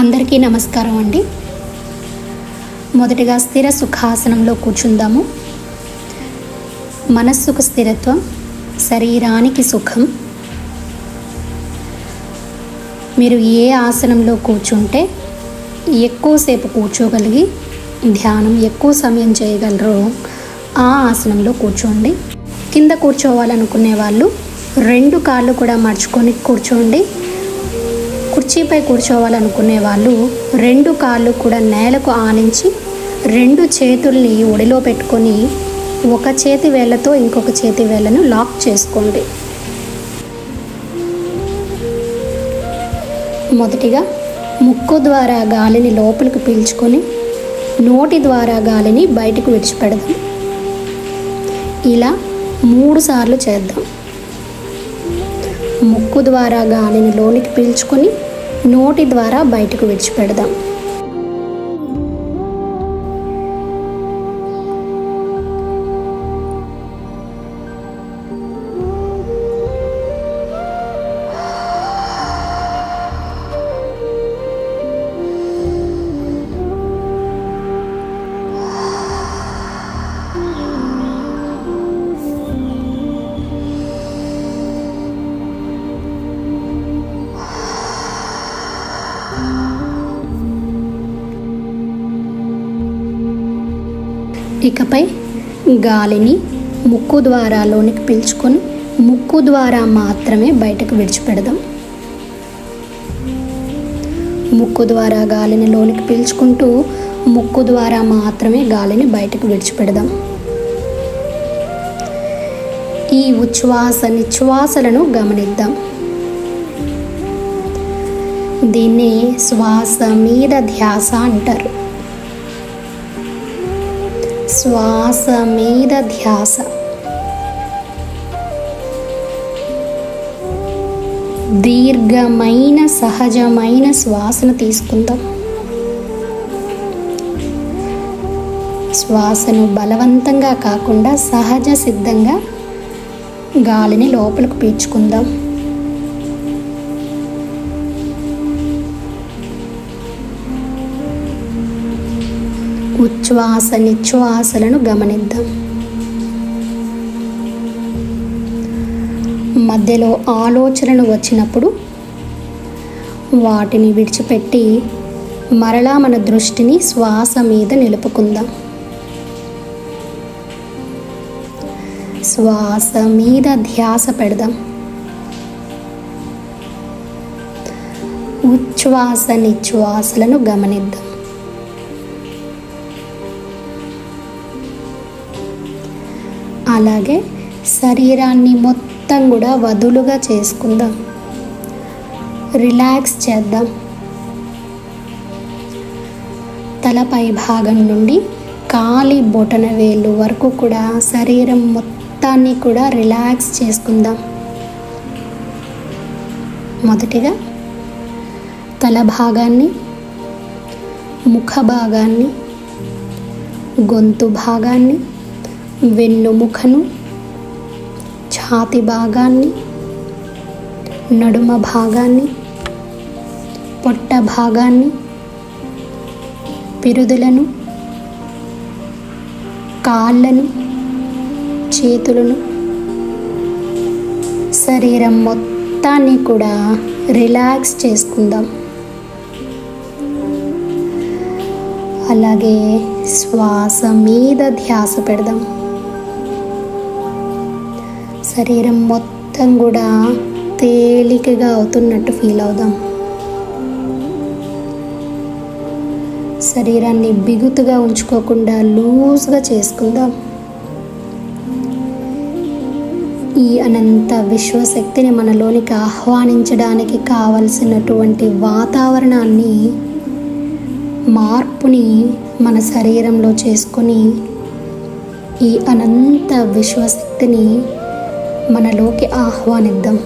అందరికీ నమస్కారం అండి. మొదటిగా స్థిర సుఖాసనంలో కూర్చుందాము. మనస్సుకు స్థిరత్వం, శరీరానికి సుఖం. మీరు ఏ ఆసనంలో కూర్చుంటే ఎక్కువసేపు కూర్చోగలిగి ధ్యానం ఎక్కువ సమయం చేయగలరో ఆ ఆసనంలో కూర్చోండి. కింద కూర్చోవాలనుకునే వాళ్ళు 2 కాళ్ళు కూడా మడుచుకొని కూర్చోండి. కుర్చీపై కూర్చోవాలనుకునే వాళ్ళు 2 కాళ్ళు కూడా నేలకు ఆనించి 2 చేతుల్ని ఒడిలో పెట్టుకొని ఒక చేతి వేళ్ళతో ఇంకొక చేతి వేళ్ళను లాక్ చేసుకోండి. మొదటిగా ముక్కు ద్వారా గాలిని లోపలికి పీల్చుకొని నోటి ద్వారా గాలిని బయటకు విడిచిపెడదాం. ఇలా 3 సార్లు చేద్దాం. ముక్కు ద్వారా గాలిని లోనికి పీల్చుకొని నోటి ద్వారా బయటకు విడిచిపెడదాం. ఇకపై గాలిని ముక్కు ద్వారా లోనికి పీల్చుకొని ముక్కు ద్వారా మాత్రమే బయటకు విడిచిపెడదాం. ముక్కు ద్వారా గాలిని లోనికి పీల్చుకుంటూ ముక్కు ద్వారా మాత్రమే గాలిని బయటకు విడిచిపెడదాం. ఈ ఉచ్ఛ్వాస నిశ్వాసలను గమనిద్దాం. దీన్ని శ్వాస మీద ధ్యాస అంటారు. శ్వాస మీద ధ్యాస. దీర్ఘమైన సహజమైన శ్వాసను తీసుకుందాం. శ్వాసను బలవంతంగా కాకుండా సహజ సిద్ధంగా గాలిని లోపలికి పీల్చుకుందాం. ఉచ్ఛ్వాస నిశ్వాసలను గమనిద్దాం. మధ్యలో ఆలోచనలు వచ్చినప్పుడు వాటిని విడిచిపెట్టి మరలా మన దృష్టిని శ్వాస మీద నిలుపుకుందాం. శ్వాస మీద ధ్యాస పెడదాం. ఉచ్ఛ్వాస నిశ్వాసలను గమనిద్దాం. అలాగే శరీరాన్ని మొత్తం కూడా వదులుగా చేసుకుందాం. రిలాక్స్ చేద్దాం. తలపై భాగం నుండి కాలి బొటన వేలు వరకు కూడా శరీరం మొత్తాన్ని కూడా రిలాక్స్ చేసుకుందాం. మొదటిగా తల భాగాన్ని, ముఖ భాగాన్ని, గొంతు భాగాన్ని, వెన్నుముఖను, ఛాతి భాగాన్ని, నడుమ భాగాన్ని, పొట్ట భాగాన్ని, పిరుదులను, కాళ్ళను, చేతులను, శరీరం మొత్తాన్ని కూడా రిలాక్స్ చేసుకుందాం. అలాగే శ్వాస మీద ధ్యాస పెడదాం. శరీరం మొత్తం కూడా తేలికగా అవుతున్నట్టు ఫీల్ అవుదాం. శరీరాన్ని బిగుతుగా ఉంచుకోకుండా లూజ్గా చేసుకుందాం. ఈ అనంత విశ్వశక్తిని మనలోనికి ఆహ్వానించడానికి కావలసినటువంటి వాతావరణాన్ని, మార్పుని మన శరీరంలో చేసుకొని ఈ అనంత విశ్వశక్తిని మనలోకి ఆహ్వానిద్దాం.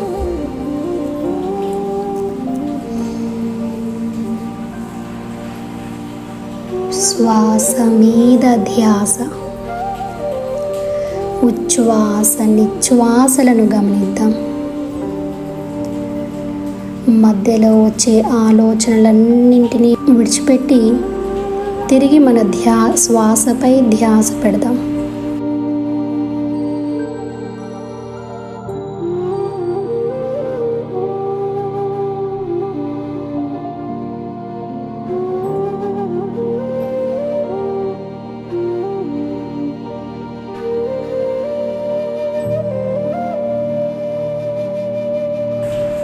శ్వాస మీద ధ్యాస. ఉచ్ఛ్వాస నిశ్వాసలను గమనిద్దాం. మధ్యలో వచ్చే ఆలోచనలన్నింటినీ విడిచిపెట్టి తిరిగి మన శ్వాసపై ధ్యాస పెడదాం.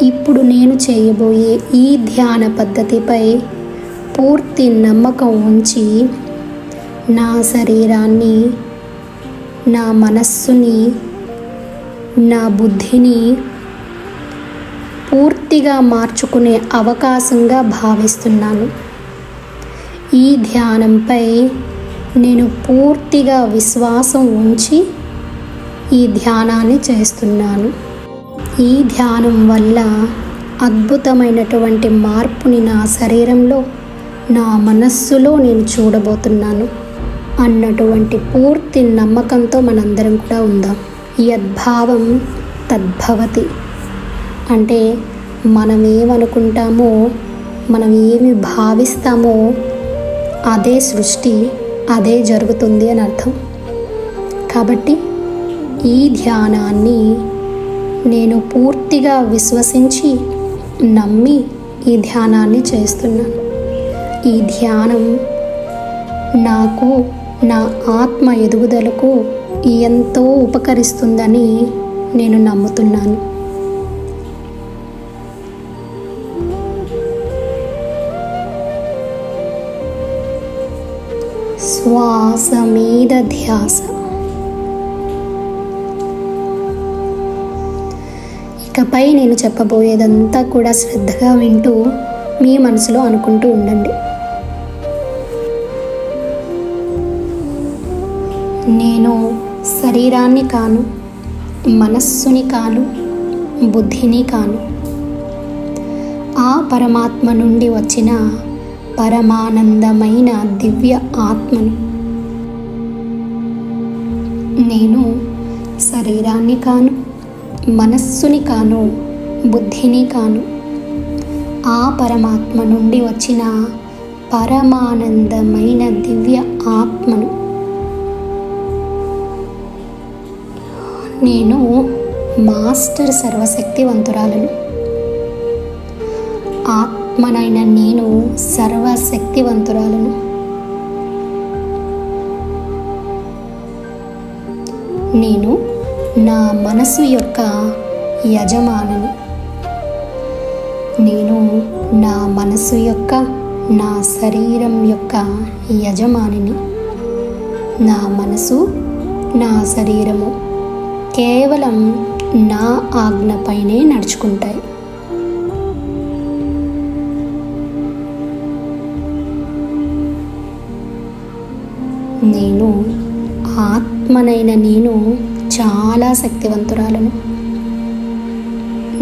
ఇప్పుడు నేను చేయబోయే ఈ ధ్యాన పద్ధతిపై పూర్తి నమ్మకం ఉంచి నా శరీరాన్ని, నా మనస్సుని, నా బుద్ధిని పూర్తిగా మార్చుకునే అవకాశంగా భావిస్తున్నాను. ఈ ధ్యానంపై నేను పూర్తిగా విశ్వాసం ఉంచి ఈ ధ్యానాన్ని చేస్తున్నాను. ఈ ధ్యానం వల్ల అద్భుతమైనటువంటి మార్పుని నా శరీరంలో, నా మనస్సులో నేను చూడబోతున్నాను అన్నటువంటి పూర్తి నమ్మకంతో మనందరం కూడా ఉందాం. యద్భావం తద్భవతి అంటే మనం ఏమనుకుంటామో, మనం ఏమి భావిస్తామో అదే సృష్టి, అదే జరుగుతుంది అని అర్థం. కాబట్టి ఈ ధ్యానాన్ని నేను పూర్తిగా విశ్వసించి నమ్మి ఈ ధ్యానాన్ని చేస్తున్నాను. ఈ ధ్యానం నాకు, నా ఆత్మ ఎదుగుదలకు ఎంతో ఉపకరిస్తుందని నేను నమ్ముతున్నాను. శ్వాస మీద ధ్యాస. ఇకపై నేను చెప్పబోయేదంతా కూడా శ్రద్ధగా వింటూ మీ మనసులో అనుకుంటూ ఉండండి. నేను శరీరాన్ని కాను, మనస్సుని కాను, బుద్ధిని కాను. ఆ పరమాత్మ నుండి వచ్చిన పరమానందమైన దివ్య ఆత్మను. నేను శరీరాన్ని కాను, మనస్సుని కాను, బుద్ధిని కాను. ఆ పరమాత్మ నుండి వచ్చిన పరమానందమైన దివ్య ఆత్మను. నేను మాస్టర్ సర్వశక్తివంతురాలను. ఆత్మనైన నేను సర్వశక్తివంతురాలను. నేను నా మనసు యొక్క యజమానిని. నేను నా మనసు యొక్క, నా శరీరం యొక్క యజమానిని. నా మనసు, నా శరీరము కేవలం నా ఆజ్ఞపైనే నడుచుకుంటాయి. నేను ఆత్మనైన నేను చాలా శక్తివంతురాలను.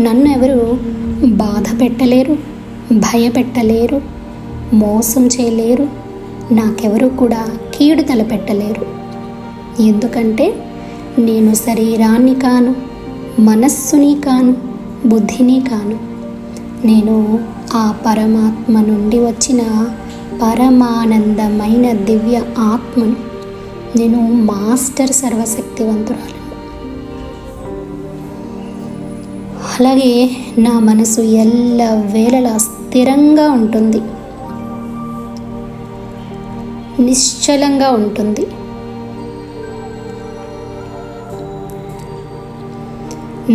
నన్ను ఎవరు బాధ పెట్టలేరు, భయపెట్టలేరు, మోసం చేయలేరు. నాకెవరు కూడా కీడు తలపెట్టలేరు. ఎందుకంటే నేను శరీరాన్ని కాను, మనస్సుని కాను, బుద్ధిని కాను. నేను ఆ పరమాత్మ నుండి వచ్చిన పరమానందమైన దివ్య ఆత్మను. నేను మాస్టర్ సర్వశక్తివంతురాలను. అలాగే నా మనసు ఎల్లవేళలా స్థిరంగా ఉంటుంది, నిశ్చలంగా ఉంటుంది.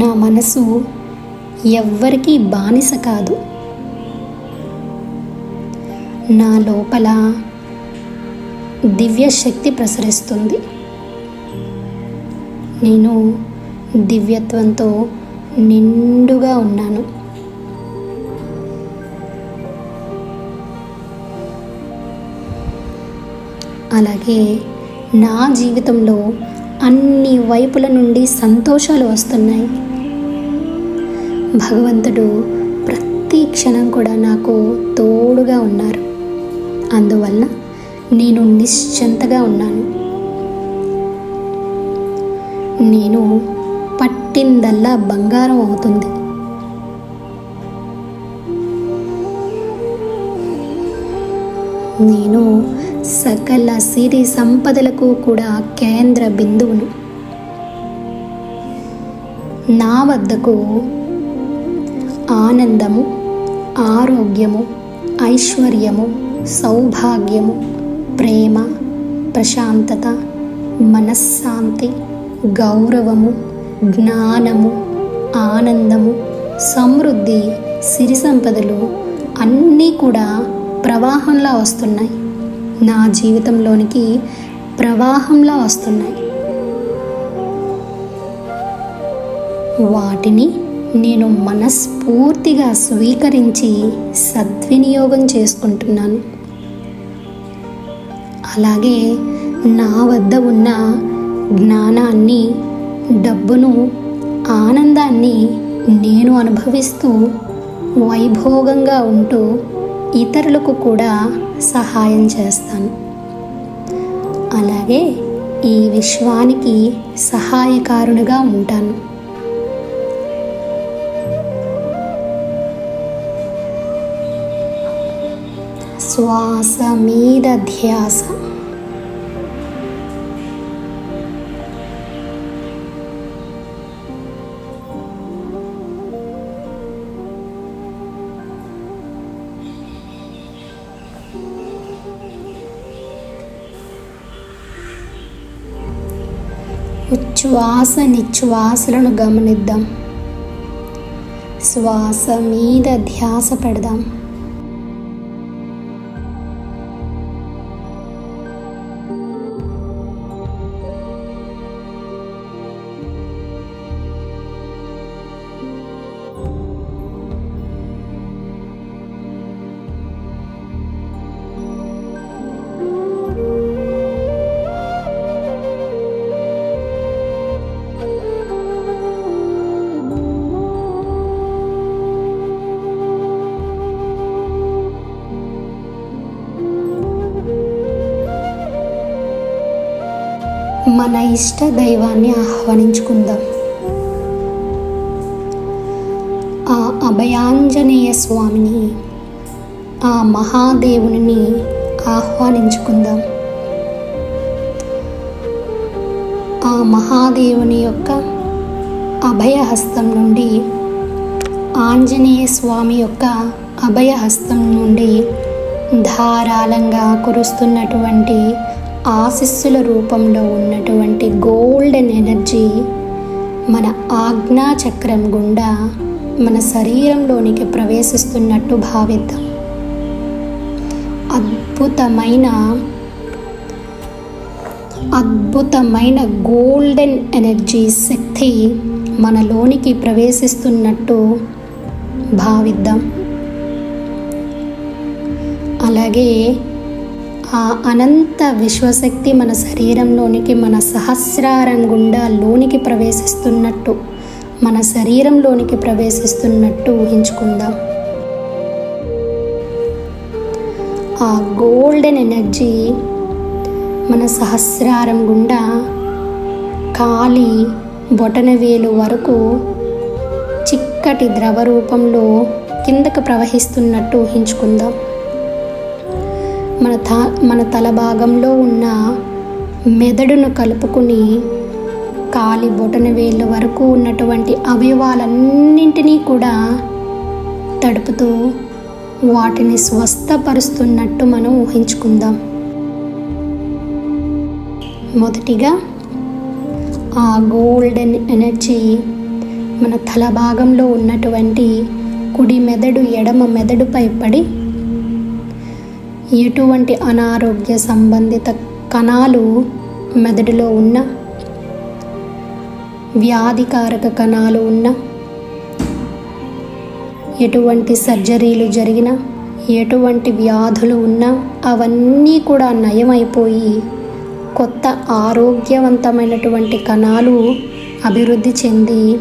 నా మనసు ఎవ్వరికీ బానిస కాదు. నా లోపల దివ్య శక్తి ప్రసరిస్తుంది. నేను దివ్యత్వంతో నిండుగా ఉన్నాను. అలాగే నా జీవితంలో అన్ని వైపుల నుండి సంతోషాలు వస్తున్నాయి. భగవంతుడు ప్రతి క్షణం కూడా నాకు తోడుగా ఉన్నారు. అందువల్ల నేను నిశ్చింతగా ఉన్నాను. నేను పట్టిందల్లా బంగారం అవుతుంది. నేను సకల సిరి సంపదలకు కూడా కేంద్ర బిందువును. నా వద్దకు ఆనందము, ఆరోగ్యము, ఐశ్వర్యము, సౌభాగ్యము, ప్రేమ, ప్రశాంతత, మనశ్శాంతి, గౌరవము, జ్ఞానము, ఆనందము, సమృద్ధి, సిరి సంపదలు అన్నీ కూడా ప్రవాహంలా వస్తున్నాయి. నా జీవితంలోనికి ప్రవాహంలా వస్తున్నాయి. వాటిని నేను మనస్ఫూర్తిగా స్వీకరించి సద్వినియోగం చేసుకుంటున్నాను. అలాగే నా వద్ద ఉన్న జ్ఞానాన్ని, డబ్బును, ఆనందాన్ని నేను అనుభవిస్తూ వైభోగంగా ఉంటూ ఇతరులకు కూడా సహాయం చేస్తాను. అలాగే ఈ విశ్వానికి సహాయకారునిగా ఉంటాను. శ్వాస మీద ధ్యాస. ఉచ్ఛ్వాస నిశ్వాసలను గమనిద్దాం. శ్వాస మీద ధ్యాస పెడదాం. మన ఇష్ట దైవాన్ని ఆహ్వానించుకుందాం. ఆ అభయాంజనేయ స్వామిని, ఆ మహాదేవుని ఆహ్వానించుకుందాం. ఆ మహాదేవుని యొక్క అభయహస్తం నుండి, ఆంజనేయ స్వామి యొక్క అభయహస్తం నుండి ధారాళంగా కురుస్తున్నటువంటి ఆశీస్సుల రూపంలో ఉన్నటువంటి గోల్డెన్ ఎనర్జీ మన ఆజ్ఞా చక్రం గుండా మన శరీరంలోనికి ప్రవేశిస్తున్నట్టు భావిద్దాం. అద్భుతమైన గోల్డెన్ ఎనర్జీ శక్తి మనలోనికి ప్రవేశిస్తున్నట్టు భావిద్దాం. అలాగే ఆ అనంత విశ్వశక్తి మన శరీరంలోనికి, మన సహస్రారం గుండా లోనికి ప్రవేశిస్తున్నట్టు, మన శరీరంలోనికి ప్రవేశిస్తున్నట్టు ఊహించుకుందాం. ఆ గోల్డెన్ ఎనర్జీ మన సహస్రారం గుండా కాలి బొటనవేలు వరకు చిక్కటి ద్రవ రూపంలో కిందకు ప్రవహిస్తున్నట్టు ఊహించుకుందాం. మన తల భాగంలో ఉన్న మెదడును కలుపుకుని కాలి బొటనవేళ్ళ వరకు ఉన్నటువంటి అవయవాలన్నింటినీ కూడా తడుపుతూ వాటిని స్వస్థపరుస్తున్నట్టు మనం ఊహించుకుందాం. మొదటిగా ఆ గోల్డెన్ ఎనర్జీ మన తల భాగంలో ఉన్నటువంటి కుడి మెదడు, ఎడమ మెదడుపై పడి ఎటువంటి అనారోగ్య సంబంధిత కణాలు మెదడులో ఉన్న, వ్యాధికారక కణాలు ఉన్న, ఎటువంటి సర్జరీలు జరిగిన, ఎటువంటి వ్యాధులు ఉన్నా అవన్నీ కూడా నయమైపోయి కొత్త ఆరోగ్యవంతమైనటువంటి కణాలు అభివృద్ధి చెంది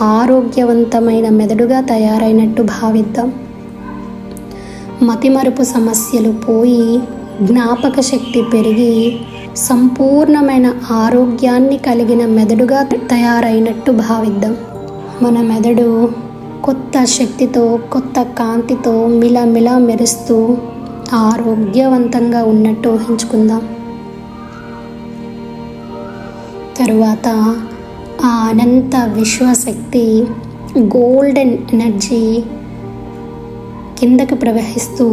ఆరోగ్యవంతమైన మెదడుగా తయారైనట్టు భావిద్దాం. మతిమరుపు సమస్యలు పోయి జ్ఞాపక శక్తి పెరిగి సంపూర్ణమైన ఆరోగ్యాన్ని కలిగిన మెదడుగా తయారైనట్టు భావిద్దాం. మన మెదడు కొత్త శక్తితో, కొత్త కాంతితో మిలమిలా మెరుస్తూ ఆరోగ్యవంతంగా ఉన్నట్టు ఊహించుకుందాం. తరువాత ఆ అనంత విశ్వశక్తి గోల్డెన్ ఎనర్జీ కిందకి ప్రవహిస్తూ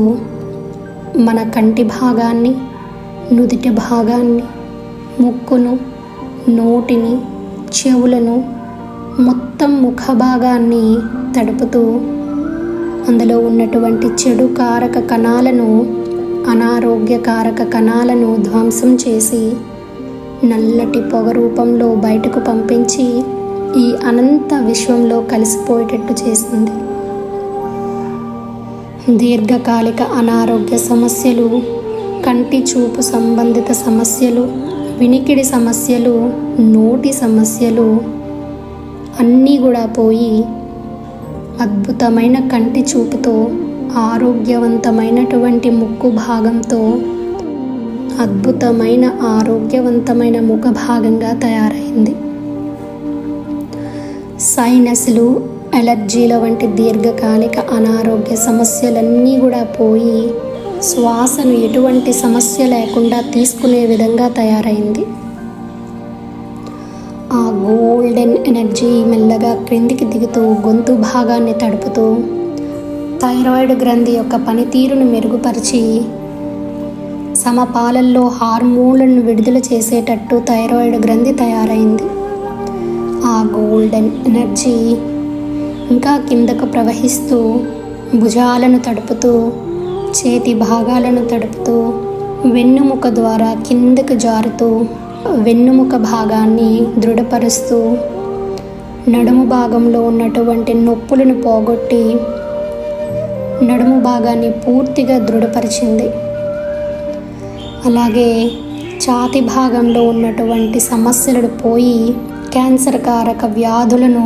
మన కంటి భాగాన్ని, నుదిటి భాగాన్ని, ముక్కును, నోటిని, చెవులను, మొత్తం ముఖ భాగాన్ని తడుపుతూ అందులో ఉన్నటువంటి చెడు కారక కణాలను, అనారోగ్యకారక కణాలను ధ్వంసం చేసి నల్లటి పొగ రూపంలో బయటకు పంపించి ఈ అనంత విశ్వంలో కలిసిపోయేటట్టు చేసింది. దీర్ఘకాలిక అనారోగ్య సమస్యలు, కంటి చూపు సంబంధిత సమస్యలు, వినికిడి సమస్యలు, నోటి సమస్యలు అన్నీ కూడా పోయి అద్భుతమైన కంటి చూపుతో, ఆరోగ్యవంతమైనటువంటి ముక్కు భాగంతో, అద్భుతమైన ఆరోగ్యవంతమైన ముఖ భాగంగా తయారైంది. సైనస్లు, అలర్జీల వంటి దీర్ఘకాలిక అనారోగ్య సమస్యలన్నీ కూడా పోయి శ్వాసను ఎటువంటి సమస్య లేకుండా తీసుకునే విధంగా తయారైంది. ఆ గోల్డెన్ ఎనర్జీ మెల్లగా క్రిందికి దిగుతూ గొంతు భాగాన్ని తడుపుతూ థైరాయిడ్ గ్రంథి యొక్క పనితీరును మెరుగుపరిచి సమపాలల్లో హార్మోన్లను విడుదల చేసేటట్టు థైరాయిడ్ గ్రంథి తయారైంది. ఆ గోల్డెన్ ఎనర్జీ ఇంకా కిందకు ప్రవహిస్తూ భుజాలను తడుపుతూ, చేతి భాగాలను తడుపుతూ, వెన్నుముక ద్వారా కిందకు జారుతూ వెన్నుముక భాగాన్ని దృఢపరుస్తూ నడుము భాగంలో ఉన్నటువంటి నొప్పులను పోగొట్టి నడుము భాగాన్ని పూర్తిగా దృఢపరిచింది. అలాగే ఛాతీ భాగంలో ఉన్నటువంటి సమస్యలను పోయి క్యాన్సర్ కారక వ్యాధులను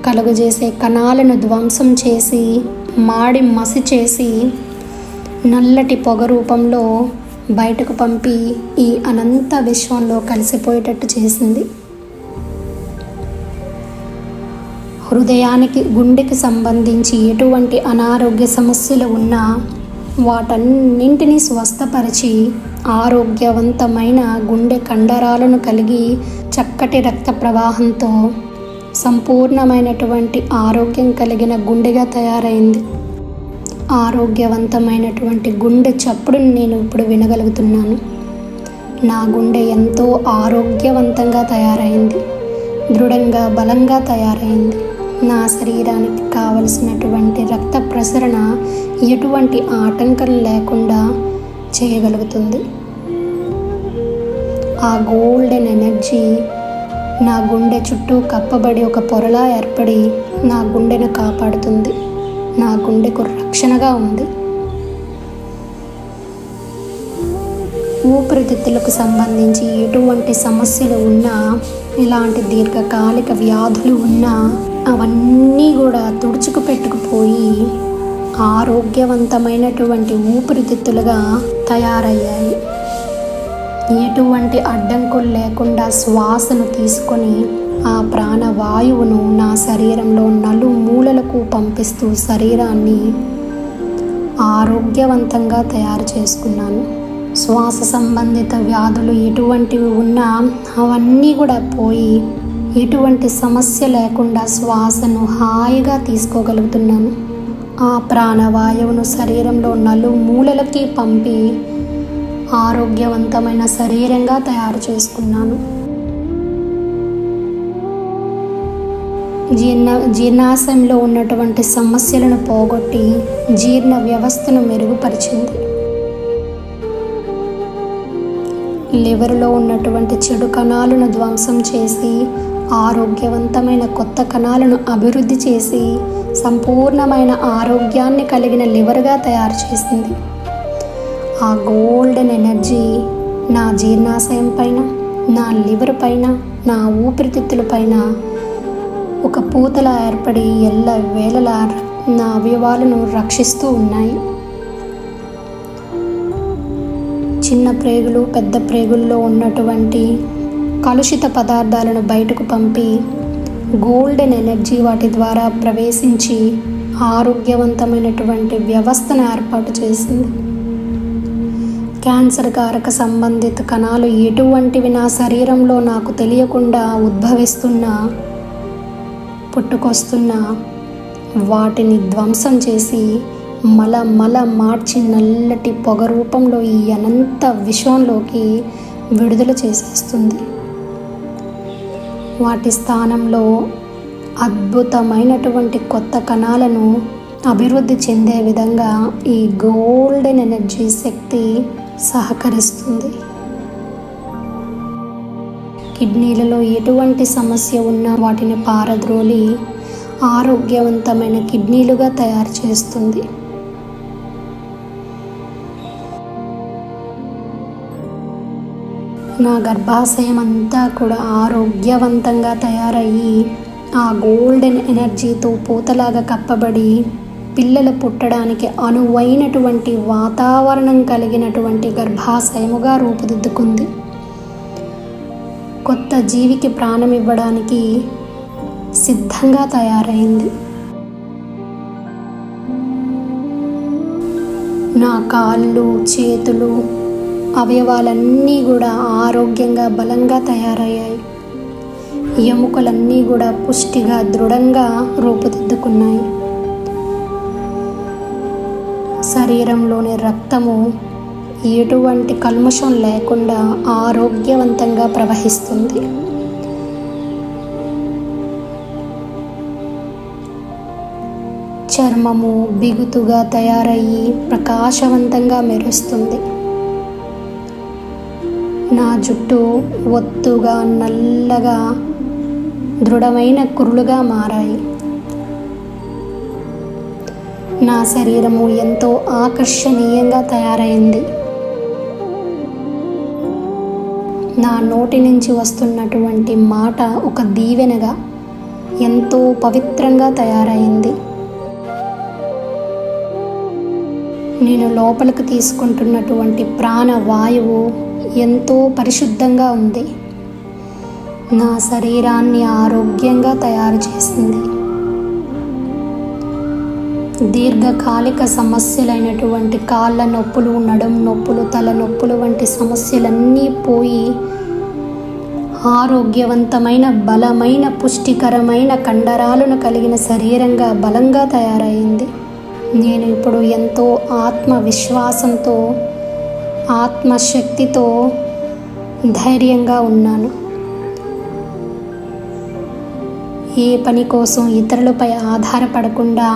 కలుగజేసే కణాలను ధ్వంసం చేసి మాడి మసి చేసి నల్లటి పొగ రూపంలో బయటకు పంపి ఈ అనంత విశ్వంలో కలిసిపోయేటట్టు చేసింది. హృదయానికి, గుండెకి సంబంధించి ఎటువంటి అనారోగ్య సమస్యలు ఉన్నా వాటన్నింటినీ స్వస్థపరిచి ఆరోగ్యవంతమైన గుండె కండరాలను కలిగి చక్కటి రక్త ప్రవాహంతో సంపూర్ణమైనటువంటి ఆరోగ్యం కలిగిన గుండెగా తయారైంది. ఆరోగ్యవంతమైనటువంటి గుండె చప్పుడుని నేను ఇప్పుడు వినగలుగుతున్నాను. నా గుండె ఎంతో ఆరోగ్యవంతంగా తయారైంది, దృఢంగా, బలంగా తయారైంది. నా శరీరానికి కావలసినటువంటి రక్త ప్రసరణ ఎటువంటి ఆటంకం లేకుండా చేయగలుగుతుంది. ఆ గోల్డెన్ ఎనర్జీ నా గుండె చుట్టూ కప్పబడి ఒక పొరలా ఏర్పడి నా గుండెను కాపాడుతుంది. నా గుండెకు రక్షణగా ఉంది. ఊపిరితిత్తులకు సంబంధించి ఎటువంటి సమస్యలు ఉన్నా, ఇలాంటి దీర్ఘకాలిక వ్యాధులు ఉన్నా అవన్నీ కూడా తుడుచుకు పెట్టుకుపోయి ఆరోగ్యవంతమైనటువంటి ఊపిరితిత్తులుగా తయారయ్యాయి. ఎటువంటి అడ్డంకులు లేకుండా శ్వాసను తీసుకొని ఆ ప్రాణవాయువును నా శరీరంలో నలుమూలలకు పంపిస్తూ శరీరాన్ని ఆరోగ్యవంతంగా తయారు చేసుకున్నాను. శ్వాస సంబంధిత వ్యాధులు ఎటువంటివి ఉన్నా అవన్నీ కూడా పోయి ఎటువంటి సమస్య లేకుండా శ్వాసను హాయిగా తీసుకోగలుగుతున్నాను. ఆ ప్రాణవాయువును శరీరంలో నలుమూలలకి పంపి ఆరోగ్యవంతమైన శరీరంగా తయారు చేసుకున్నాను. జీర్ణాశయంలో ఉన్నటువంటి సమస్యలను పోగొట్టి జీర్ణ వ్యవస్థను మెరుగుపరిచింది. లివర్లో ఉన్నటువంటి చెడు కణాలను ధ్వంసం చేసి ఆరోగ్యవంతమైన కొత్త కణాలను అభివృద్ధి చేసి సంపూర్ణమైన ఆరోగ్యాన్ని కలిగిన లివర్గా తయారు చేసింది. ఆ గోల్డెన్ ఎనర్జీ నా జీర్ణాశయం పైన, నా లివర్ పైన, నా ఊపిరితిత్తుల పైన ఒక పూతలా ఏర్పడి ఎల్ల వేళలా నా అవయవాలను రక్షిస్తూ ఉన్నాయి. చిన్న ప్రేగులు, పెద్ద ప్రేగుల్లో ఉన్నటువంటి కలుషిత పదార్థాలను బయటకు పంపి గోల్డెన్ ఎనర్జీ వాటి ద్వారా ప్రవేశించి ఆరోగ్యవంతమైనటువంటి వ్యవస్థను ఏర్పాటు చేసింది. క్యాన్సర్ కారక సంబంధిత కణాలు ఎటువంటివి నా శరీరంలో నాకు తెలియకుండా ఉద్భవిస్తున్నా, పుట్టుకొస్తున్నా వాటిని ధ్వంసం చేసి మల మార్చి నల్లటి పొగ రూపంలో ఈ అనంత విశ్వంలోకి విడుదల చేసేస్తుంది. వాటి స్థానంలో అద్భుతమైనటువంటి కొత్త కణాలను అభివృద్ధి చెందే విధంగా ఈ గోల్డెన్ ఎనర్జీ శక్తి సహకరిస్తుంది. కిడ్నీలలో ఎటువంటి సమస్య ఉన్నా వాటిని పారద్రోలి ఆరోగ్యవంతమైన కిడ్నీలుగా తయారు చేస్తుంది. నా గర్భాశయం అంతా కూడా ఆరోగ్యవంతంగా తయారయ్యి ఆ గోల్డెన్ ఎనర్జీతో పూతలాగా కప్పబడి పిల్లలు పుట్టడానికి అనువైనటువంటి వాతావరణం కలిగినటువంటి గర్భాశయముగా రూపుదిద్దుకుంది. కొత్త జీవికి ప్రాణం ఇవ్వడానికి సిద్ధంగా తయారైంది. నా కాళ్ళు, చేతులు, అవయవాలన్నీ కూడా ఆరోగ్యంగా బలంగా తయారయ్యాయి. ఎముకలన్నీ కూడా పుష్టిగా దృఢంగా రూపుదిద్దుకున్నాయి. శరీరంలోని రక్తము ఎటువంటి కల్మషం లేకుండా ఆరోగ్యవంతంగా ప్రవహిస్తుంది. చర్మము బిగుతుగా తయారయ్యి ప్రకాశవంతంగా మెరుస్తుంది. నా జుట్టు ఒత్తుగా నల్లగా దృఢమైన కురులుగా మారాయి. నా శరీరము ఎంతో ఆకర్షణీయంగా తయారైంది. నా నోటి నుంచి వస్తున్నటువంటి మాట ఒక దీవెనగా ఎంతో పవిత్రంగా తయారైంది. నేను లోపలికి తీసుకుంటున్నటువంటి ప్రాణవాయువు ఎంతో పరిశుద్ధంగా ఉంది. నా శరీరాన్ని ఆరోగ్యంగా తయారు చేసింది. దీర్ఘకాలిక సమస్యలైనటువంటి కాళ్ళ నొప్పులు, నడుము నొప్పులు, తలనొప్పులు వంటి సమస్యలన్నీ పోయి ఆరోగ్యవంతమైన బలమైన పుష్టికరమైన కండరాలను కలిగిన శరీరంగా బలంగా తయారైంది. నేను ఇప్పుడు ఎంతో ఆత్మవిశ్వాసంతో, ఆత్మశక్తితో ధైర్యంగా ఉన్నాను. ఏ పని కోసం ఇతరులపై ఆధారపడకుండా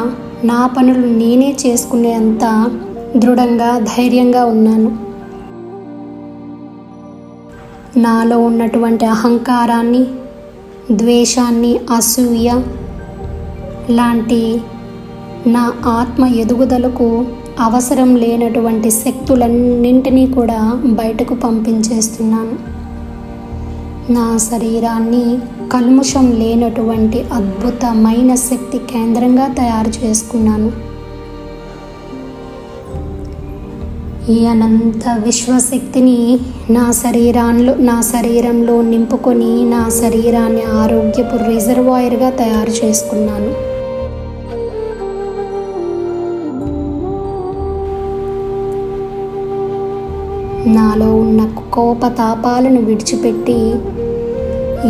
నా పనులు నేనే చేసుకునేంత దృఢంగా, ధైర్యంగా ఉన్నాను. నాలో ఉన్నటువంటి అహంకారాన్ని, ద్వేషాన్ని, అసూయ లాంటి నా ఆత్మ ఎదుగుదలకు అవసరం లేనటువంటి శక్తులన్నింటినీ కూడా బయటకు పంపించేస్తున్నాను. నా శరీరాన్ని కల్ముషం లేనటువంటి అద్భుతమైన శక్తి కేంద్రంగా తయారు చేసుకున్నాను. ఈ అనంత విశ్వశక్తిని నా శరీరంలో నింపుకొని నా శరీరాన్ని ఆరోగ్యపు రిజర్వాయర్గా తయారు చేసుకున్నాను. నాలో ఉన్న కోపతాపాలను విడిచిపెట్టి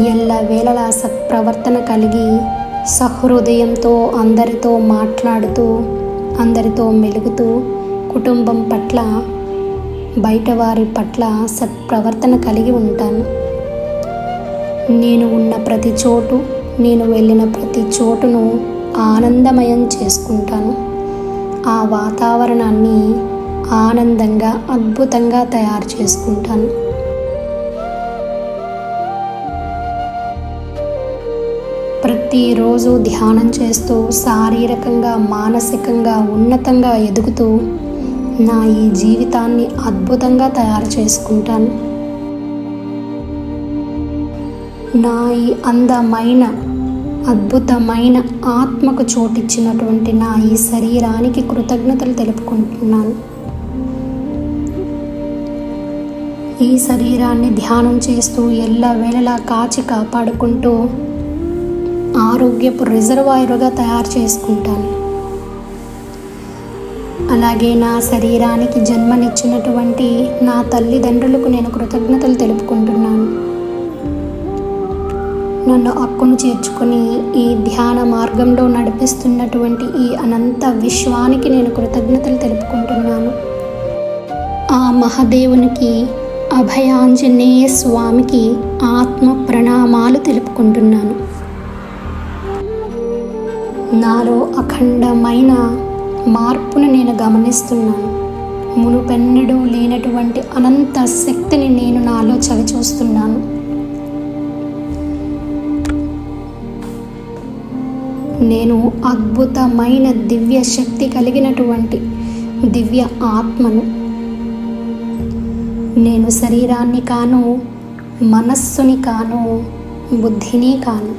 ఎల్లవేళలా సత్ప్రవర్తన కలిగి సహృదయంతో అందరితో మాట్లాడుతూ, అందరితో మెలుగుతూ, కుటుంబం పట్ల, బయటవారి పట్ల సత్ప్రవర్తన కలిగి ఉంటాను. నేను ఉన్న ప్రతి చోటు, నేను వెళ్ళిన ప్రతి చోటును ఆనందమయం చేసుకుంటాను. ఆ వాతావరణాన్ని ఆనందంగా, అద్భుతంగా తయారు చేసుకుంటాను. ప్రతిరోజు ధ్యానం చేస్తూ, శారీరకంగా, మానసికంగా ఉన్నతంగా ఎదుగుతూ నా ఈ జీవితాన్ని అద్భుతంగా తయారు చేసుకుంటాను. నా ఈ అందమైన, అద్భుతమైన ఆత్మకు చోటిచ్చినటువంటి నా ఈ శరీరానికి కృతజ్ఞతలు తెలుపుకుంటున్నాను. ఈ శరీరాన్ని ధ్యానం చేస్తూ ఎల్లవేళలా కాచి కాపాడుకుంటూ ఆరోగ్యపు రిజర్వాయర్గా తయారు చేసుకుంటాను. అలాగే నా శరీరానికి జన్మనిచ్చినటువంటి నా తల్లిదండ్రులకు నేను కృతజ్ఞతలు తెలుపుకుంటున్నాను. నన్ను హక్కును చేర్చుకొని ఈ ధ్యాన మార్గంలో నడిపిస్తున్నటువంటి ఈ అనంత విశ్వానికి నేను కృతజ్ఞతలు తెలుపుకుంటున్నాను. ఆ మహాదేవునికి, అభయాంజనేయ స్వామికి ఆత్మ ప్రణామాలు తెలుపుకుంటున్నాను. నాలో అఖండమైన మార్పును నేను గమనిస్తున్నాను. మునుపెన్నడూ లేనటువంటి అనంత శక్తిని నేను నాలో చవిచూస్తున్నాను. నేను అద్భుతమైన దివ్య శక్తి కలిగినటువంటి దివ్య ఆత్మను. నేను శరీరాన్ని కాను, మనస్సుని కాను, బుద్ధిని కాను.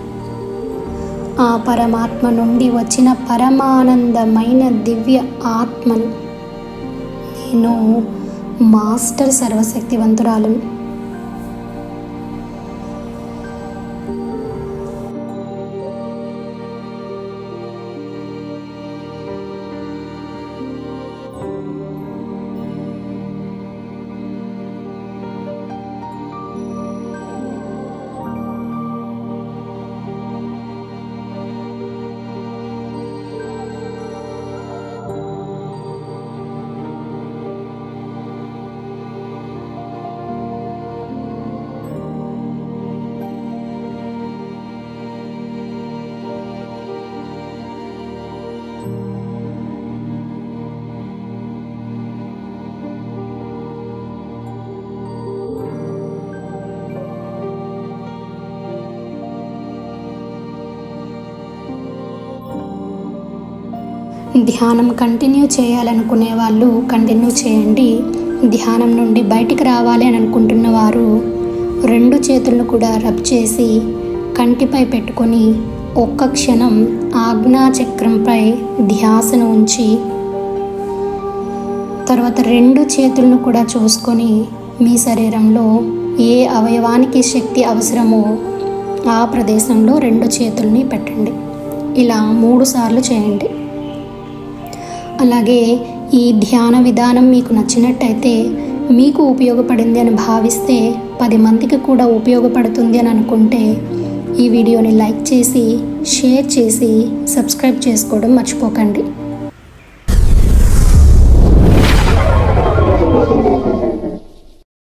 ఆ పరమాత్మ నుండి వచ్చిన పరమానందమైన దివ్య ఆత్మను. నేను మాస్టర్ సర్వశక్తివంతురాలను. ధ్యానం కంటిన్యూ చేయాలనుకునే వాళ్ళు కంటిన్యూ చేయండి. ధ్యానం నుండి బయటికి రావాలి అని అనుకుంటున్న వారు 2 చేతులను కూడా రబ్ చేసి కంటిపై పెట్టుకొని ఒక్క క్షణం ఆజ్ఞాచక్రంపై ధ్యాసను ఉంచి తర్వాత 2 చేతులను కూడా చూసుకొని మీ శరీరంలో ఏ అవయవానికి శక్తి అవసరమో ఆ ప్రదేశంలో 2 చేతుల్ని పెట్టండి. ఇలా 3 సార్లు చేయండి. అలాగే ఈ ధ్యాన విధానం మీకు నచ్చినట్టయితే, మీకు ఉపయోగపడింది అని భావిస్తే, 10 మందికి కూడా ఉపయోగపడుతుంది అని అనుకుంటే ఈ వీడియోని లైక్ చేసి, షేర్ చేసి, సబ్స్క్రైబ్ చేసుకోవడం మర్చిపోకండి.